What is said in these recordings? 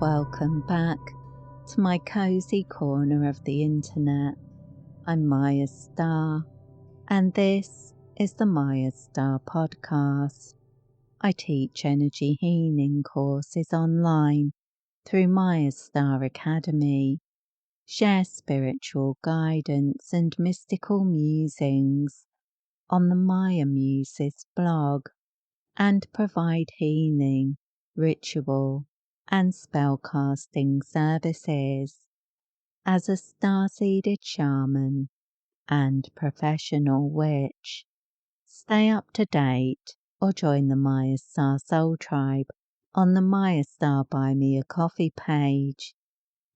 welcome back to my cozy corner of the internet. I'm Mayastar, and this is the Mayastar Podcast. I teach energy healing courses online through Mayastar Academy, share spiritual guidance and mystical musings on the Maya Muses blog, and provide healing, ritual, and spellcasting services. As a star-seeded shaman and professional witch, stay up to date or join the Mayastar Soul Tribe on the Mayastar Buy Me a Coffee page.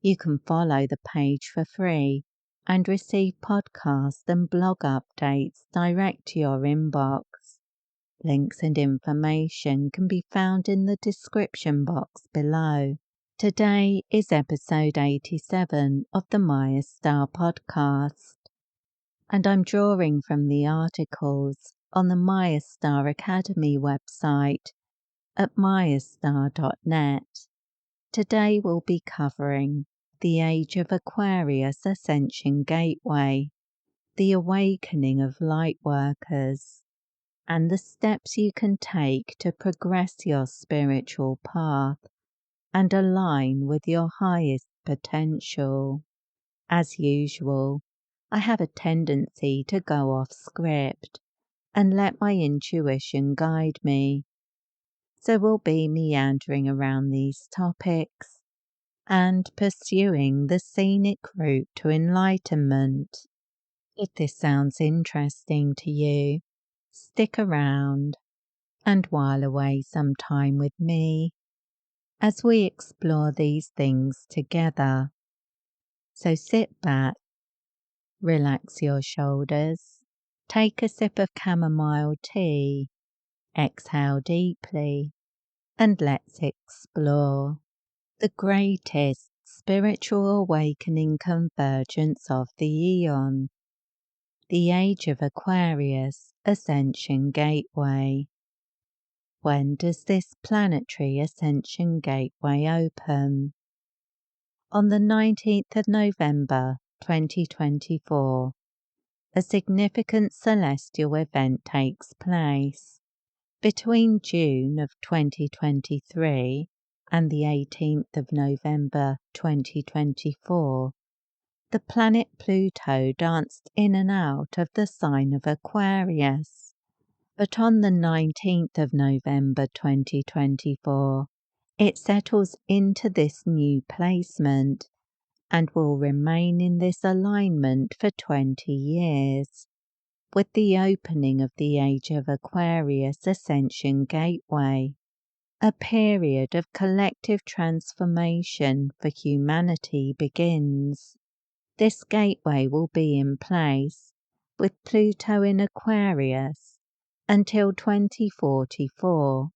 You can follow the page for free and receive podcast and blog updates direct to your inbox. Links and information can be found in the description box below. Today is episode 87 of the Mayastar Podcast, and I'm drawing from the articles on the Mayastar Academy website at mayastar.net. Today we'll be covering the Age of Aquarius Ascension Gateway, the awakening of lightworkers, and the steps you can take to progress your spiritual path and align with your highest potential. As usual, I have a tendency to go off script and let my intuition guide me, so we'll be meandering around these topics and pursuing the scenic route to enlightenment. If this sounds interesting to you, stick around and while away some time with me as we explore these things together. So sit back, relax your shoulders, take a sip of chamomile tea, exhale deeply, and let's explore the greatest spiritual awakening convergence of the Aeon, the Age of Aquarius Ascension Gateway. When does this planetary ascension gateway open? On the 19th of November 2024, a significant celestial event takes place. Between June of 2023 and the 18th of November 2024, the planet Pluto danced in and out of the sign of Aquarius. But on the 19th of November 2024, it settles into this new placement and will remain in this alignment for 20 years, with the opening of the Age of Aquarius Ascension Gateway. A period of collective transformation for humanity begins. This gateway will be in place with Pluto in Aquarius until 2044,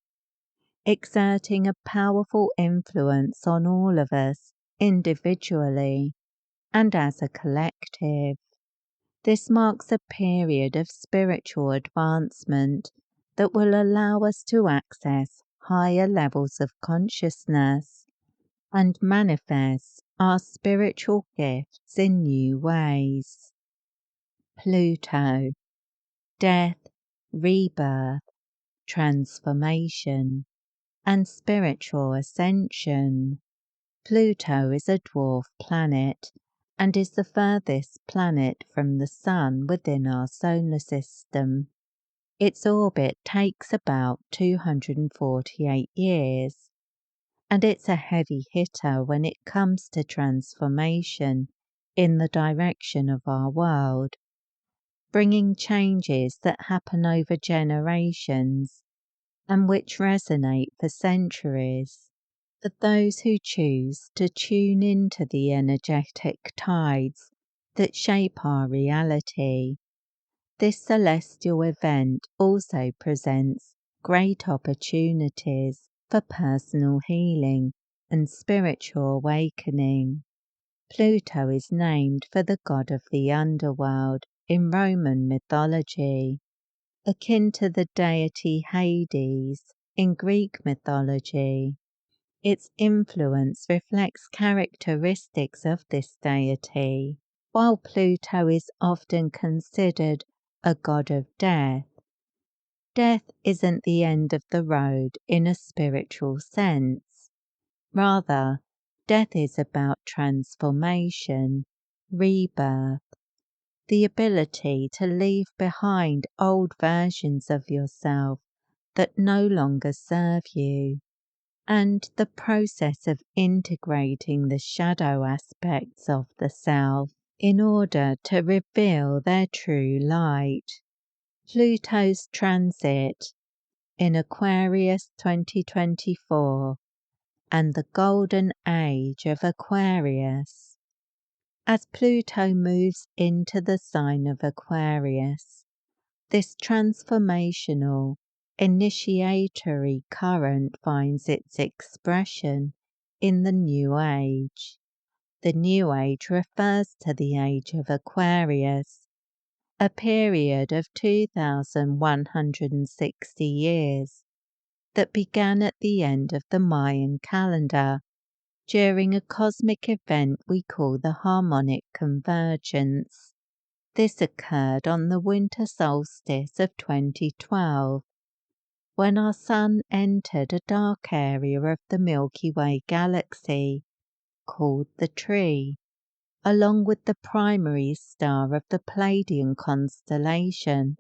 exerting a powerful influence on all of us individually and as a collective. This marks a period of spiritual advancement that will allow us to access higher levels of consciousness and manifest our spiritual gifts in new ways. Pluto, death, rebirth, transformation, and spiritual ascension. Pluto is a dwarf planet and is the furthest planet from the Sun within our solar system. Its orbit takes about 248 years, and it's a heavy hitter when it comes to transformation in the direction of our world, bringing changes that happen over generations and which resonate for centuries. For those who choose to tune into the energetic tides that shape our reality, this celestial event also presents great opportunities for personal healing and spiritual awakening. Pluto is named for the god of the underworld in Roman mythology, akin to the deity Hades in Greek mythology. Its influence reflects characteristics of this deity. While Pluto is often considered a god of death, death isn't the end of the road in a spiritual sense. Rather, death is about transformation, rebirth, the ability to leave behind old versions of yourself that no longer serve you, and the process of integrating the shadow aspects of the self in order to reveal their true light. Pluto's transit in Aquarius 2024 and the golden age of Aquarius. As Pluto moves into the sign of Aquarius, this transformational, initiatory current finds its expression in the New Age. The New Age refers to the age of Aquarius, a period of 2,160 years that began at the end of the Mayan calendar during a cosmic event we call the harmonic convergence. This occurred on the winter solstice of 2012, when our Sun entered a dark area of the Milky Way galaxy called the Tree, along with the primary star of the Pleiadian constellation,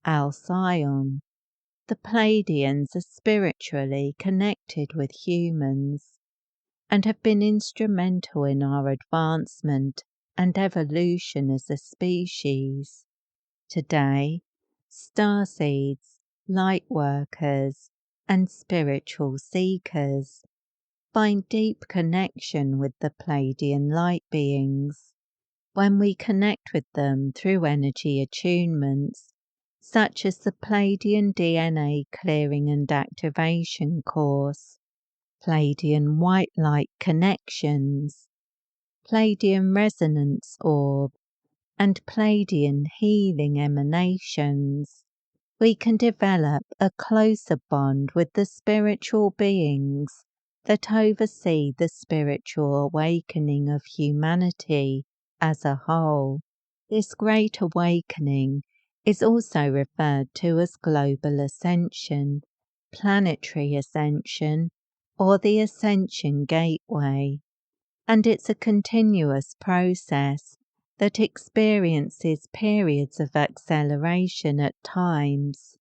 Alcyon. The Pleiadians are spiritually connected with humans and have been instrumental in our advancement and evolution as a species. Today, starseeds, lightworkers, and spiritual seekers find deep connection with the Pleiadian light beings. When we connect with them through energy attunements, such as the Pleiadian DNA Clearing and Activation course, Pleiadian White Light Connections, Pleiadian Resonance Orb, and Pleiadian Healing Emanations, we can develop a closer bond with the spiritual beings that oversee the spiritual awakening of humanity as a whole. This great awakening is also referred to as global ascension, planetary ascension, or the Ascension Gateway, and it's a continuous process that experiences periods of acceleration at times,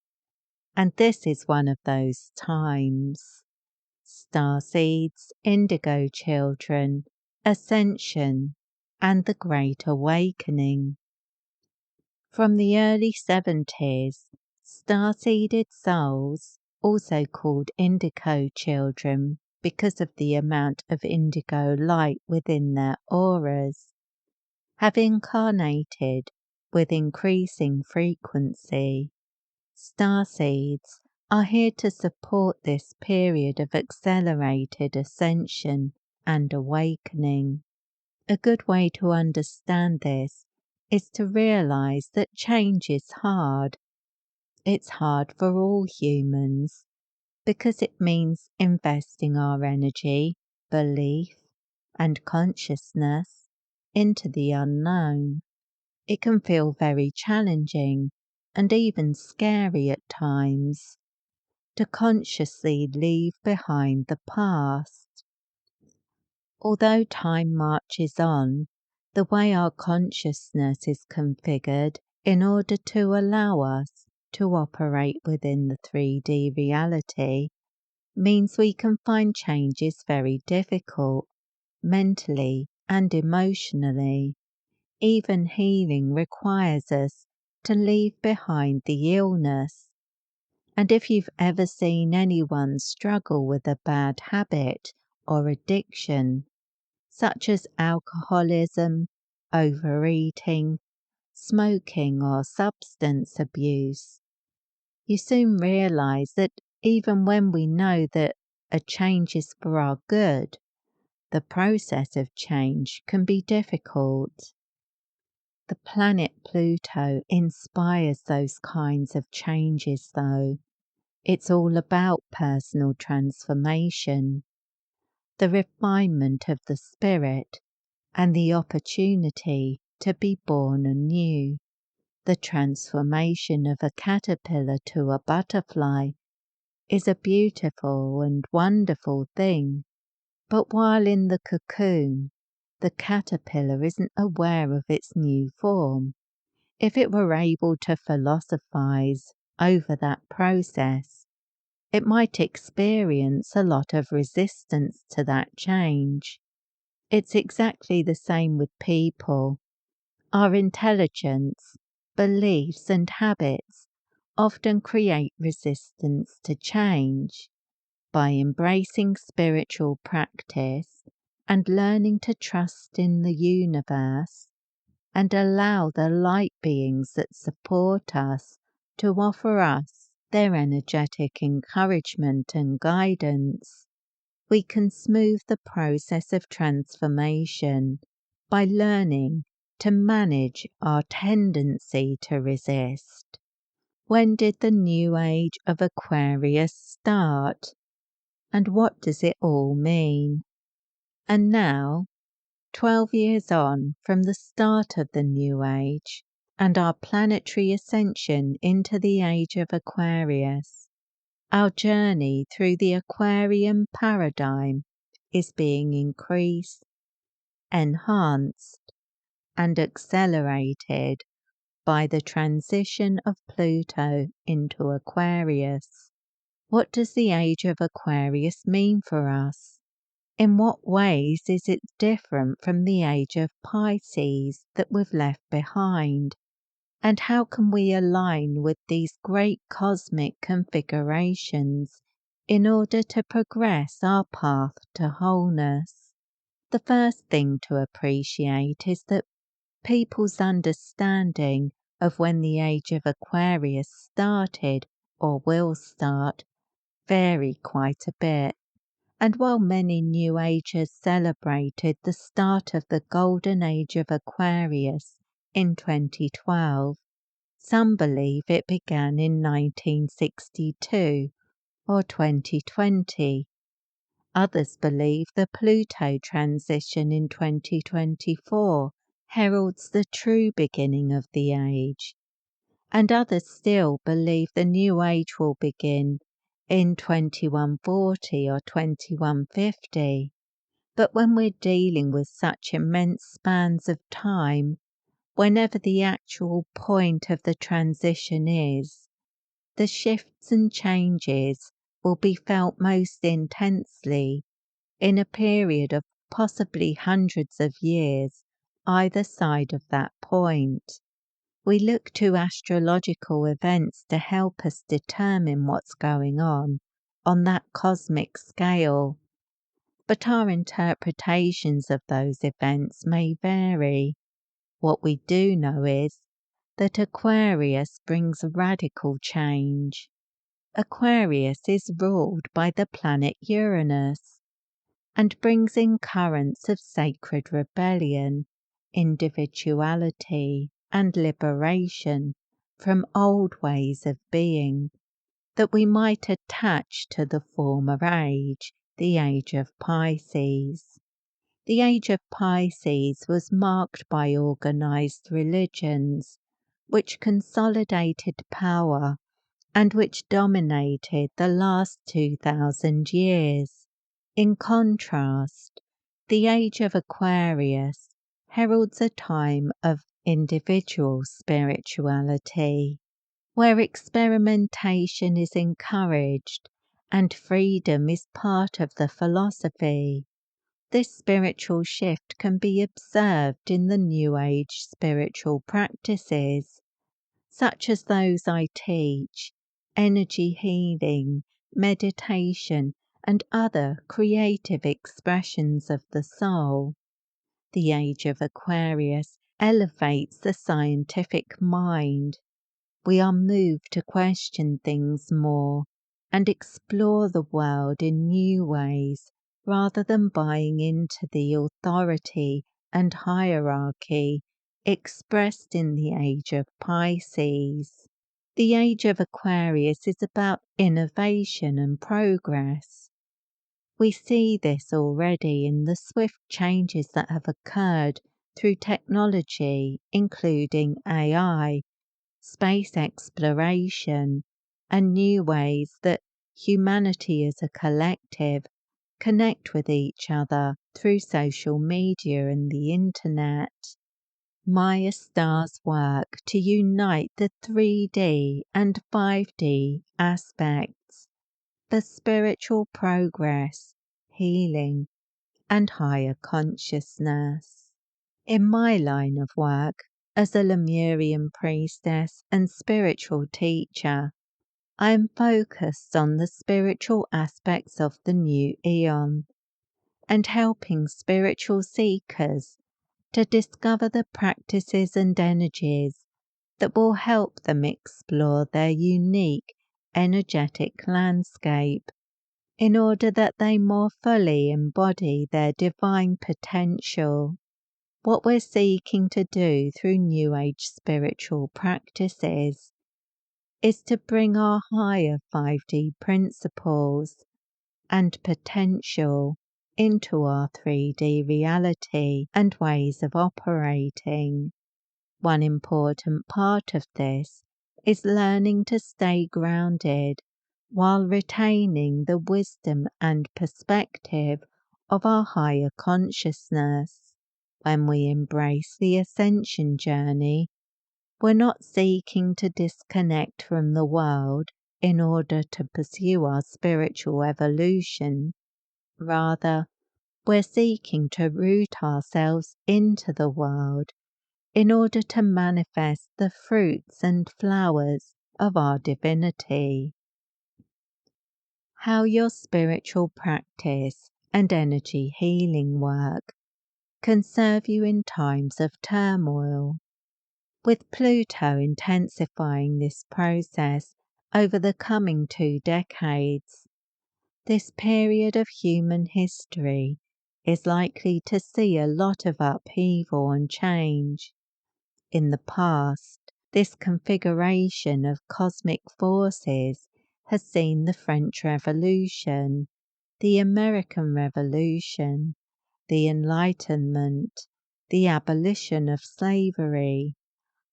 and this is one of those times. Starseeds, indigo children, Ascension, and the Great Awakening. From the early 70s, star-seeded souls, also called indigo children because of the amount of indigo light within their auras, have incarnated with increasing frequency. Starseeds are here to support this period of accelerated ascension and awakening. A good way to understand this is to realize that change is hard. It's hard for all humans because it means investing our energy, belief, and consciousness into the unknown. It can feel very challenging and even scary at times to consciously leave behind the past. Although time marches on, the way our consciousness is configured in order to allow us to operate within the 3D reality means we can find changes very difficult, mentally and emotionally. Even healing requires us to leave behind the illness. And if you've ever seen anyone struggle with a bad habit or addiction, such as alcoholism, overeating, smoking, or substance abuse, you soon realize that even when we know that a change is for our good, the process of change can be difficult. The planet Pluto inspires those kinds of changes, though. It's all about personal transformation. the refinement of the spirit, and the opportunity to be born anew. The transformation of a caterpillar to a butterfly is a beautiful and wonderful thing, but while in the cocoon, the caterpillar isn't aware of its new form. If it were able to philosophize over that process, it might experience a lot of resistance to that change. It's exactly the same with people. Our intelligence, beliefs, and habits often create resistance to change. By embracing spiritual practice and learning to trust in the universe and allow the light beings that support us to offer us their energetic encouragement and guidance, we can smooth the process of transformation by learning to manage our tendency to resist. When did the new age of Aquarius start? And what does it all mean? And now, 12 years on from the start of the new age and our planetary ascension into the age of Aquarius, our journey through the Aquarian paradigm is being increased, enhanced, and accelerated by the transition of Pluto into Aquarius. What does the age of Aquarius mean for us? In what ways is it different from the age of Pisces that we've left behind? And how can we align with these great cosmic configurations in order to progress our path to wholeness? The first thing to appreciate is that people's understanding of when the age of Aquarius started or will start vary quite a bit. And while many New Agers celebrated the start of the Golden Age of Aquarius in 2012, some believe it began in 1962 or 2020. Others believe the Pluto transition in 2024 heralds the true beginning of the age. And others still believe the new age will begin in 2140 or 2150. But when we're dealing with such immense spans of time, whenever the actual point of the transition is, the shifts and changes will be felt most intensely in a period of possibly hundreds of years either side of that point. We look to astrological events to help us determine what's going on that cosmic scale, but our interpretations of those events may vary. What we do know is that Aquarius brings radical change. Aquarius is ruled by the planet Uranus and brings in currents of sacred rebellion, individuality, and liberation from old ways of being that we might attach to the former age, the age of Pisces. The age of Pisces was marked by organized religions, which consolidated power and which dominated the last 2,000 years. In contrast, the age of Aquarius heralds a time of individual spirituality, where experimentation is encouraged and freedom is part of the philosophy. This spiritual shift can be observed in the New Age spiritual practices, such as those I teach, energy healing, meditation, and other creative expressions of the soul. The age of Aquarius elevates the scientific mind. We are moved to question things more and explore the world in new ways rather than buying into the authority and hierarchy expressed in the age of Pisces. The age of Aquarius is about innovation and progress. We see this already in the swift changes that have occurred through technology, including AI, space exploration, and new ways that humanity as a collective connect with each other through social media and the internet. Mayastar's work to unite the 3D and 5D aspects for spiritual progress, healing, and higher consciousness. In my line of work as a Lemurian priestess and spiritual teacher, I am focused on the spiritual aspects of the new Aeon and helping spiritual seekers to discover the practices and energies that will help them explore their unique energetic landscape in order that they more fully embody their divine potential. What we're seeking to do through New Age spiritual practices is to bring our higher 5D principles and potential into our 3D reality and ways of operating. One important part of this is learning to stay grounded while retaining the wisdom and perspective of our higher consciousness. When we embrace the Ascension journey, we're not seeking to disconnect from the world in order to pursue our spiritual evolution. Rather, we're seeking to root ourselves into the world in order to manifest the fruits and flowers of our divinity. How your spiritual practice and energy healing work can serve you in times of turmoil. With Pluto intensifying this process over the coming 2 decades, this period of human history is likely to see a lot of upheaval and change. In the past, this configuration of cosmic forces has seen the French Revolution, the American Revolution, the Enlightenment, the abolition of slavery,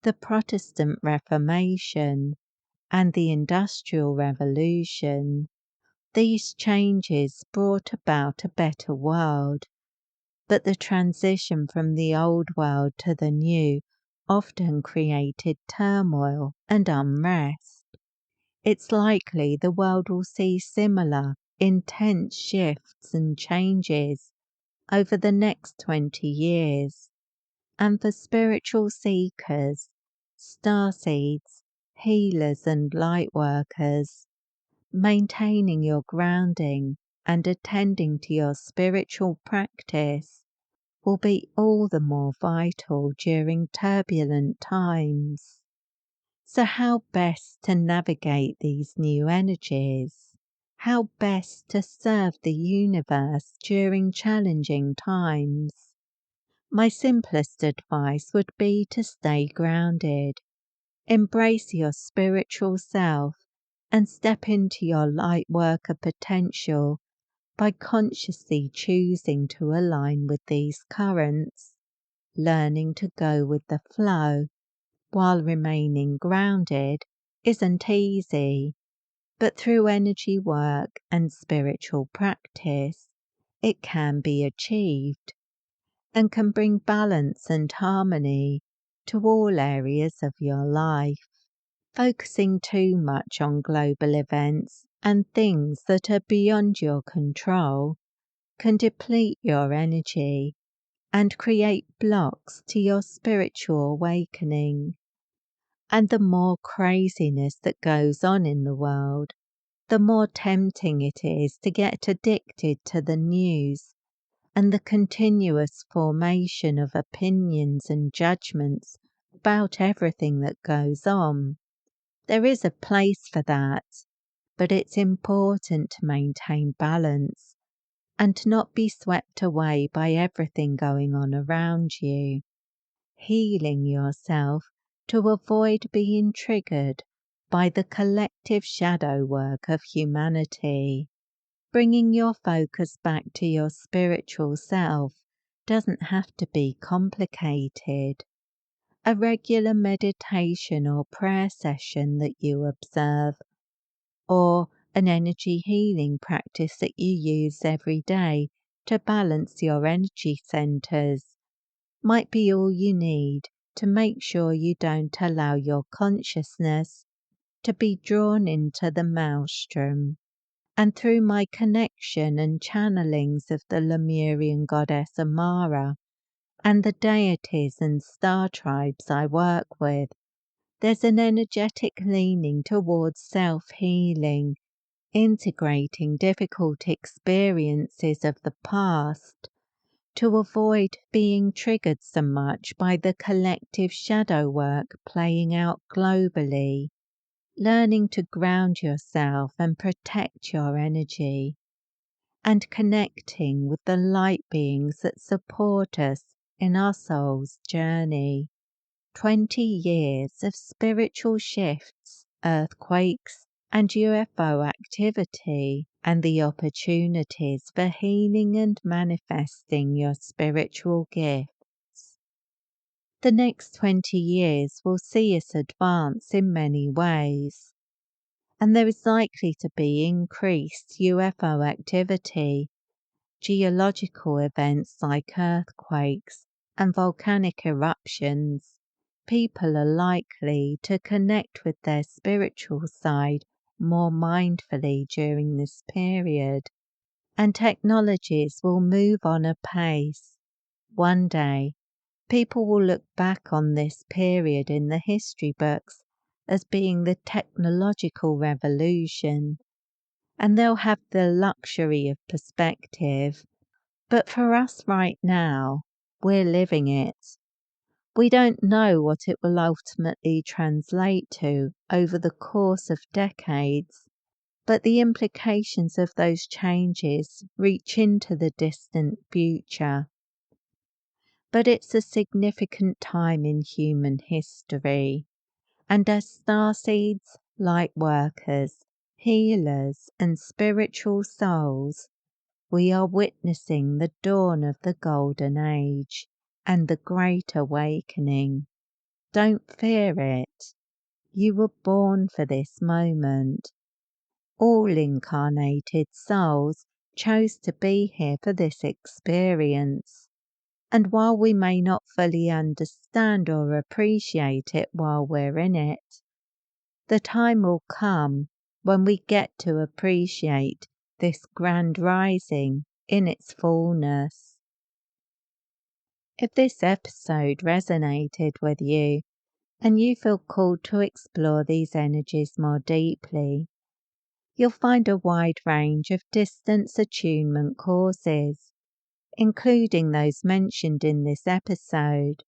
the Protestant Reformation, and the Industrial Revolution. These changes brought about a better world, but the transition from the old world to the new often created turmoil and unrest. It's likely the world will see similar, intense shifts and changes over the next 20 years. And for spiritual seekers, starseeds, healers and lightworkers, maintaining your grounding and attending to your spiritual practice will be all the more vital during turbulent times. So how best to navigate these new energies? How best to serve the universe during challenging times? My simplest advice would be to stay grounded, embrace your spiritual self, and step into your light worker potential by consciously choosing to align with these currents. Learning to go with the flow while remaining grounded isn't easy, but through energy work and spiritual practice, it can be achieved and can bring balance and harmony to all areas of your life. Focusing too much on global events and things that are beyond your control can deplete your energy and create blocks to your spiritual awakening. And the more craziness that goes on in the world, the more tempting it is to get addicted to the news and the continuous formation of opinions and judgments about everything that goes on. There is a place for that, but it's important to maintain balance and to not be swept away by everything going on around you. Healing yourself to avoid being triggered by the collective shadow work of humanity. Bringing your focus back to your spiritual self doesn't have to be complicated. A regular meditation or prayer session that you observe, or an energy healing practice that you use every day to balance your energy centers, might be all you need to make sure you don't allow your consciousness to be drawn into the maelstrom. And through my connection and channelings of the Lemurian goddess Amara and the deities and star tribes I work with, there's an energetic leaning towards self-healing, integrating difficult experiences of the past to avoid being triggered so much by the collective shadow work playing out globally. Learning to ground yourself and protect your energy, and connecting with the light beings that support us in our soul's journey. 20 years of spiritual shifts, earthquakes, and UFO activity, and the opportunities for healing and manifesting your spiritual gifts. The next 20 years will see us advance in many ways, and there is likely to be increased UFO activity, geological events like earthquakes and volcanic eruptions. People are likely to connect with their spiritual side more mindfully during this period, and technologies will move on apace. One day, people will look back on this period in the history books as being the technological revolution, and they'll have the luxury of perspective. But for us right now, we're living it. We don't know what it will ultimately translate to over the course of decades, but the implications of those changes reach into the distant future. But it's a significant time in human history, and as starseeds, lightworkers, healers, and spiritual souls, we are witnessing the dawn of the Golden Age and the Great Awakening. Don't fear it. You were born for this moment. All incarnated souls chose to be here for this experience. And while we may not fully understand or appreciate it while we're in it, the time will come when we get to appreciate this grand rising in its fullness. If this episode resonated with you and you feel called to explore these energies more deeply, you'll find a wide range of distance attunement courses, including those mentioned in this episode,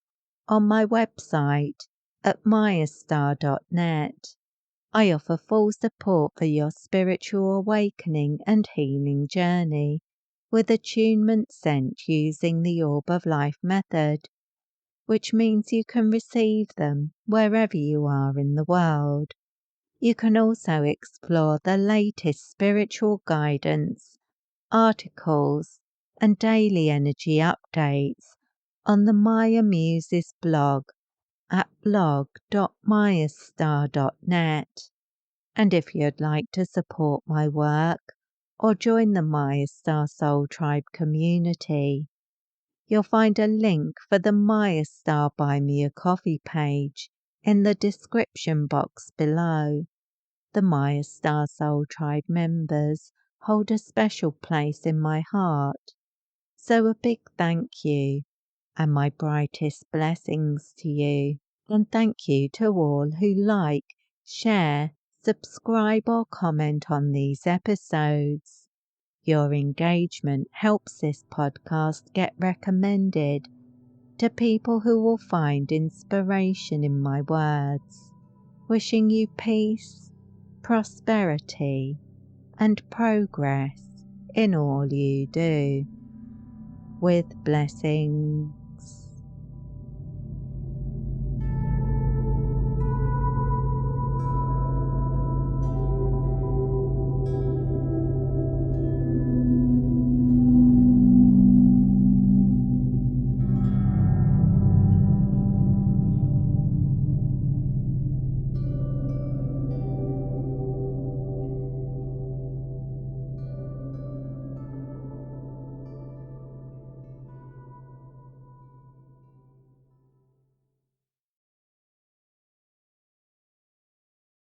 on my website at mayastar.net. I offer full support for your spiritual awakening and healing journey, with attunement sent using the Orb of Life method, which means you can receive them wherever you are in the world. You can also explore the latest spiritual guidance, articles, and daily energy updates on the Maya Muses blog at blog.mayastar.net. And if you'd like to support my work or join the Mayastar Soul Tribe community, you'll find a link for the Mayastar Buy Me a Coffee page in the description box below. The Mayastar Soul Tribe members hold a special place in my heart, so a big thank you and my brightest blessings to you. And thank you to all who like, share, subscribe or comment on these episodes. Your engagement helps this podcast get recommended to people who will find inspiration in my words. Wishing you peace, prosperity, and progress in all you do. With blessings.